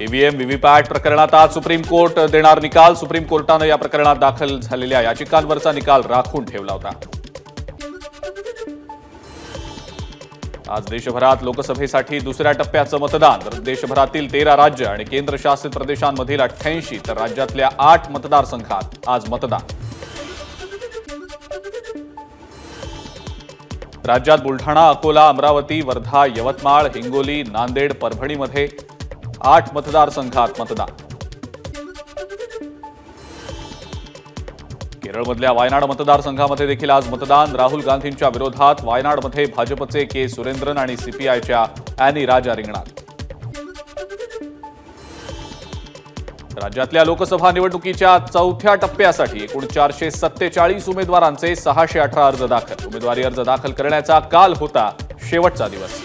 EVM VVPAT प्रकरणात आज supreme court देणार निकाल। सुप्रीम कोर्टाने या प्रकरणात दाखल झालेल्या याचिकांवरचा निकाल राखून ठेवला होता। आज देशभरात लोकसभेसाठी दुसऱ्या टप्प्याचं मतदान। देशभरातील 13 राज्य आणि केंद्रशासित प्रदेशांमधील 88 तर राज्यातल्या 8 मतदारसंघात आज मतदान। राज्यात बुलढाणा, अकोला, अमरावती, वर्धा, यवतमाळ, हिंगोली, नांदेड, परभणीमध्ये 8 मतदारसंघात मतदान। केरळमधल्या वायनाड मतदारसंघामध्ये देखील आज मतदान। राहुल गांधींच्या विरोधात वायनाडमध्ये भाजपचे के सुरेंद्रन आणि सीपीआयच्या अॅनी राजा रिंगणात। राज्यातल्या लोकसभा निवडणुकीच्या चौथ्या टप्प्यासाठी एकूण 447 उमेदवारांचे 618 अर्ज दाखल। उमेदवारी अर्ज दाखल करण्याचा काल होता शेवटचा दिवस।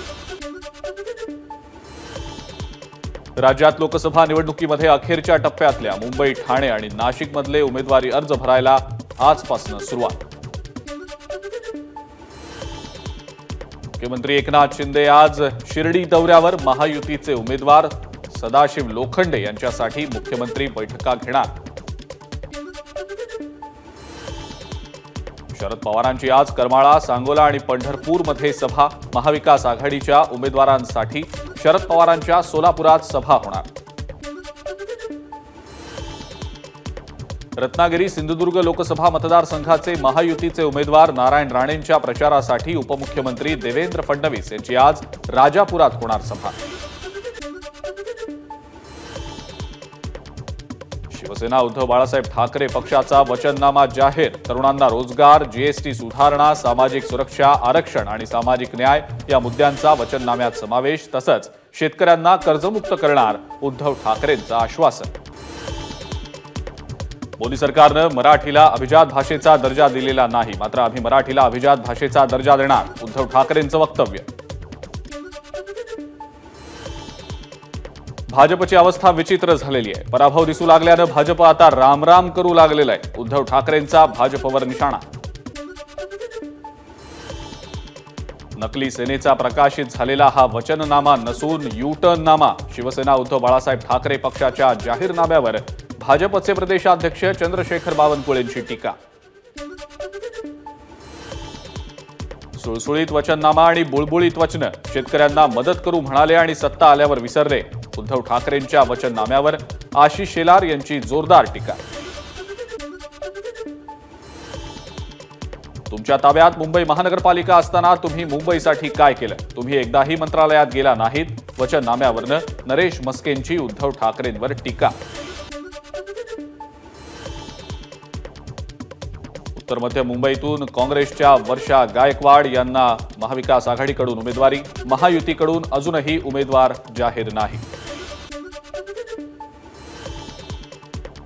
राज्यात लोकसभा निवडणुकीमध्ये अखेरच्या टप्प्यातल्या मुंबई, ठाणे आणि नाशिकमधले उमेदवारी अर्ज भरायला आजपासून सुरुवात। मुख्यमंत्री एकनाथ शिंदे आज शिर्डी दौऱ्यावर। महायुतीचे उमेदवार सदाशिव लोखंडे यांच्यासाठी मुख्यमंत्री बैठका घेणार। शरद पवारांची आज करमाळा, सांगोला आणि पंढरपूरमध्ये सभा। महाविकास आघाडीच्या उमेदवारांसाठी शरद पवारांच्या सोलापुरात सभा होणार। रत्नागिरी, सिंधुदुर्ग लोकसभा मतदारसंघाचे महायुतीचे उमेदवार नारायण राणेंच्या प्रचारासाठी उपमुख्यमंत्री देवेंद्र फडणवीस यांची आज राजापुरात होणार सभा। शिवसेना उद्धव बाळासाहेब ठाकरे पक्षाचा वचननामा जाहीर। तरुणांना रोजगार, जीएसटी सुधारणा, सामाजिक सुरक्षा, आरक्षण आणि सामाजिक न्याय या मुद्द्यांचा वचननाम्यात समावेश। तसंच शेतकऱ्यांना कर्जमुक्त करणार उद्धव ठाकरेंचं आश्वासन। मोदी सरकारनं मराठीला अभिजात भाषेचा दर्जा दिलेला नाही, मात्र आम्ही मराठीला अभिजात भाषेचा दर्जा देणार, उद्धव ठाकरेंचं वक्तव्य। भाजपची अवस्था विचित्र झालेली आहे। पराभव दिसू लागल्यानं भाजप आता रामराम करू लागलेलं आहे। उद्धव ठाकरेंचा भाजपवर निशाणा। नकली सेनेचा प्रकाशित झालेला हा वचननामा नसून युटर्न नामा। शिवसेना उद्धव बाळासाहेब ठाकरे पक्षाच्या जाहीरनाम्यावर भाजपचे प्रदेशाध्यक्ष चंद्रशेखर बावनकुळेंची टीका। सुळसुळीत वचननामा आणि बुळबुळीत वचनं। शेतकऱ्यांना मदत करू म्हणाले आणि सत्ता आल्यावर विसरले। उद्धव ठाकरेंच्या वचननाम्यावर आशिष शेलार यांची जोरदार टीका। तुमच्या ताब्यात मुंबई महानगरपालिका असताना तुम्ही मुंबईसाठी काय केलं? तुम्ही एकदाही मंत्रालयात गेला नाहीत। वचननाम्यावरनं नरेश मस्केंची उद्धव ठाकरेंवर टीका। उत्तर मध्य मुंबईतून काँग्रेसच्या वर्षा गायकवाड यांना महाविकास आघाडीकडून उमेदवारी। महायुतीकडून अजूनही उमेदवार जाहीर नाही।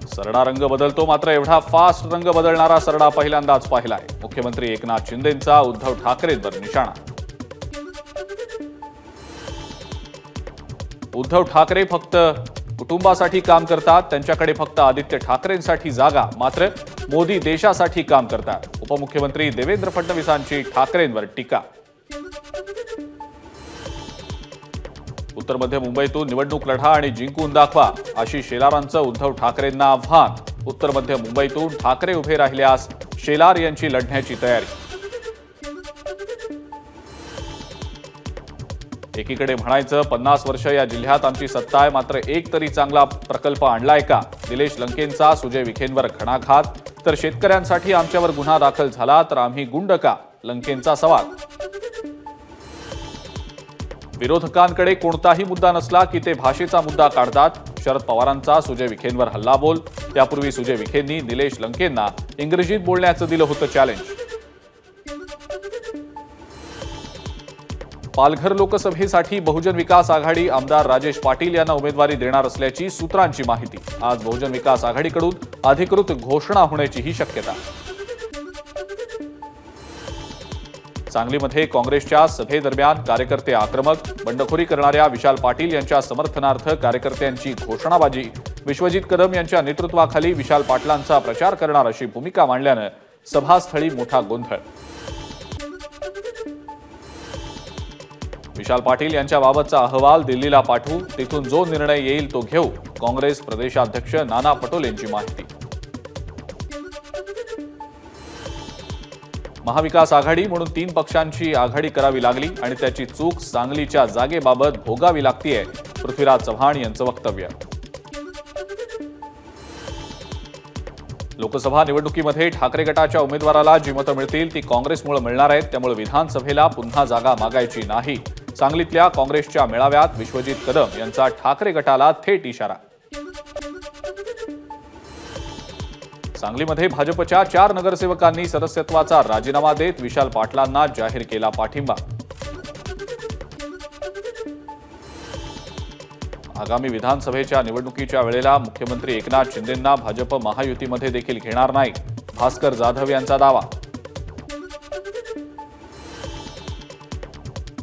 सरडा रंग बदलतो, मात्र एवढा फास्ट रंग बदलणारा सरडा पहिल्यांदाच पाहिलाय। मुख्यमंत्री एकनाथ शिंदेंचा उद्धव ठाकरेंवर निशाणा। उद्धव ठाकरे फक्त कुटुंबासाठी काम करतात, त्यांच्याकडे फक्त आदित्य ठाकरेंसाठी जागा, मात्र मोदी देशासाठी काम करतात। उपमुख्यमंत्री देवेंद्र फडणवीसांची ठाकरेंवर टीका। उत्तर मध्य मुंबईतून निवडणूक लढा आणि जिंकून दाखवा, आशिष शेलारांचं उद्धव ठाकरेंना आव्हान। उत्तर मध्य मुंबईतून ठाकरे उभे राहिल्यास शेलार यांची लढण्याची तयारी। एकीकडे म्हणायचं 50 वर्ष या जिल्ह्यात आमची सत्ता आहे, मात्र एक तरी चांगला प्रकल्प आणलाय का? निलेश लंकेंचा सुजय विखेंवर घणाघात। तर शेतकऱ्यांसाठी आमच्यावर गुन्हा दाखल झाला तर आम्ही गुंड का? लंकेंचा सवाल। विरोधकांकडे कोणताही मुद्दा नसला की ते भाषेचा मुद्दा काढतात। शरद पवारांचा सुजय विखेंवर हल्लाबोल। त्यापूर्वी सुजय विखेंनी निलेश लंकेंना इंग्रजीत बोलण्याचं दिलं होतं चॅलेंज। पालघर लोकसभेसाठी बहुजन विकास आघाडी आमदार राजेश पाटील यांना उमेदवारी देणार असल्याची सूत्रांची माहिती। आज बहुजन विकास आघाडीकडून अधिकृत घोषणा होण्याचीही शक्यता। सांगलीमध्ये काँग्रेसच्या सभेदरम्यान कार्यकर्ते आक्रमक। बंडखोरी करणाऱ्या विशाल पाटील यांच्या समर्थनार्थ कार्यकर्त्यांची घोषणाबाजी। विश्वजित कदम यांच्या नेतृत्वाखाली विशाल पाटलांचा प्रचार करणार अशी भूमिका मांडल्यानं सभास्थळी मोठा गोंधळ। विशाल पाटील यांच्याबाबतचा अहवाल दिल्लीला पाठवू, तिथून जो निर्णय येईल तो घेऊ, काँग्रेस प्रदेशाध्यक्ष नाना पटोलेंची माहिती. महाविकास आघाडी म्हणून 3 पक्षांची आघाडी करावी लागली आणि त्याची चूक सांगलीच्या जागेबाबत भोगावी लागतीये, पृथ्वीराज चव्हाण यांचं वक्तव्य. लोकसभा निवडणुकीमध्ये ठाकरे गटाच्या उमेदवाराला जी मतं मिळतील ती काँग्रेसमुळे मिळणार आहेत, त्यामुळे विधानसभेला पुन्हा जागा मागायची नाही. सांगलीतल्या काँग्रेसच्या मेळाव्यात विश्वजित कदम यांचा ठाकरे गटाला थेट इशारा. सांगलीमध्ये भाजपच्या 4 नगरसेवकांनी सदस्यत्वाचा राजीनामा देत विशाल पाटलांना जाहीर केला पाठिंबा. आगामी विधानसभेच्या निवडणुकीच्या वेळेला मुख्यमंत्री एकनाथ शिंदेंना भाजप महायुतीमध्ये देखील घेणार नाही, भास्कर जाधव यांचा दावा.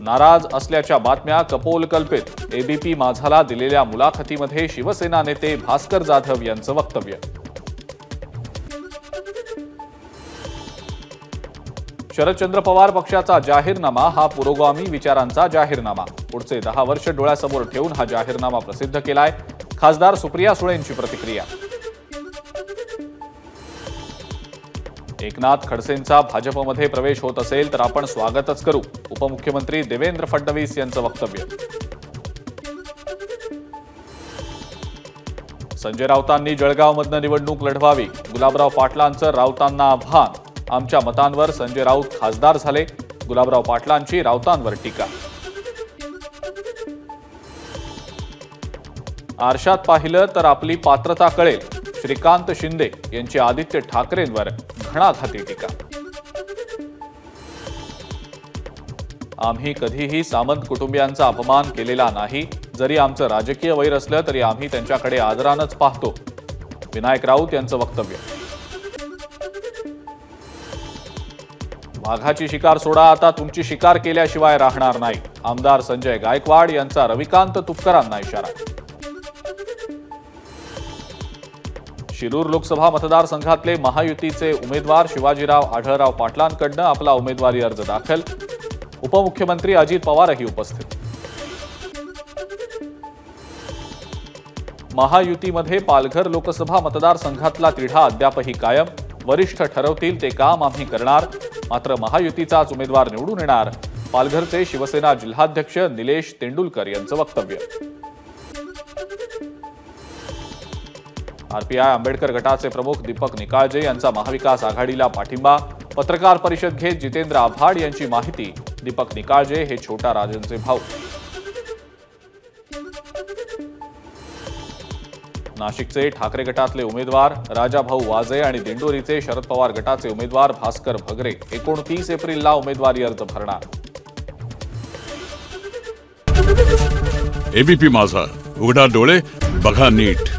नाराज असल्याच्या बातम्या कपोलकल्पित, एबीपी माझाला दिलेल्या मुलाखतीमध्ये शिवसेना नेते भास्कर जाधव यांचं वक्तव्य. शरदचंद्र पवार पक्षाचा जाहीरनामा हा पुरोगामी विचारांचा जाहीरनामा. पुढचे 10 वर्ष डोळ्यासमोर ठेवून हा जाहीरनामा प्रसिद्ध केलाय. खासदार सुप्रिया सुळेंची प्रतिक्रिया. एकनाथ खडसेंचा भाजपमध्ये प्रवेश होत असेल तर आपण स्वागतच करू, उपमुख्यमंत्री देवेंद्र फडणवीस यांचं वक्तव्य. संजय राऊतांनी जळगावमधनं निवडणूक लढवावी, गुलाबराव पाटलांचं राऊतांना आव्हान. आमच्या मतांवर संजय राऊत खासदार झाले, गुलाबराव पाटलांची राऊतांवर टीका. आरशात पाहिलं तर आपली पात्रता कळेल, श्रीकांत शिंदे यांची आदित्य ठाकरेंवर घणाघाती टीका. आम्ही कधीही सामंत कुटुंबियांचा अपमान केलेला नाही, जरी आमचं राजकीय वैर असलं तरी आम्ही त्यांच्याकडे आदरानंच पाहतो, विनायक राऊत यांचं वक्तव्य. वाघाची शिकार सोडा, आता तुमची शिकार केल्याशिवाय राहणार नाही, आमदार संजय गायकवाड यांचा रविकांत तुपकरांना इशारा. शिरूर लोकसभा मतदारसंघातले महायुतीचे उमेदवार शिवाजीराव आढळराव पाटलांकडनं आपला उमेदवारी अर्ज दाखल. उपमुख्यमंत्री अजित पवारही उपस्थित. महायुतीमध्ये पालघर लोकसभा मतदारसंघातला तिढा अद्यापही कायम. वरिष्ठ ठरवतील ते काम आम्ही करणार, मात्र महायुतीचाच उमेदवार निवडून येणार, पालघरचे शिवसेना जिल्हाध्यक्ष निलेश तेंडुलकर यांचं वक्तव्य. आरपीआय आंबेडकर गटाचे प्रमुख दीपक निकाळजे यांचा महाविकास आघाडीला पाठिंबा. पत्रकार परिषद घेत जितेंद्र आव्हाड यांची माहिती. दीपक निकाळजे हे छोटा राजनचे भाऊ. नाशिकचे ठाकरे गटातले उमेदवार राजाभाऊ वाजे आणि दिंडोरीचे शरद पवार गटाचे उमेदवार भास्कर भगरे 29 एप्रिलला उमेदवारी अर्ज भरणार. एबीपी माझा, उघडा डोळे बघा नीट.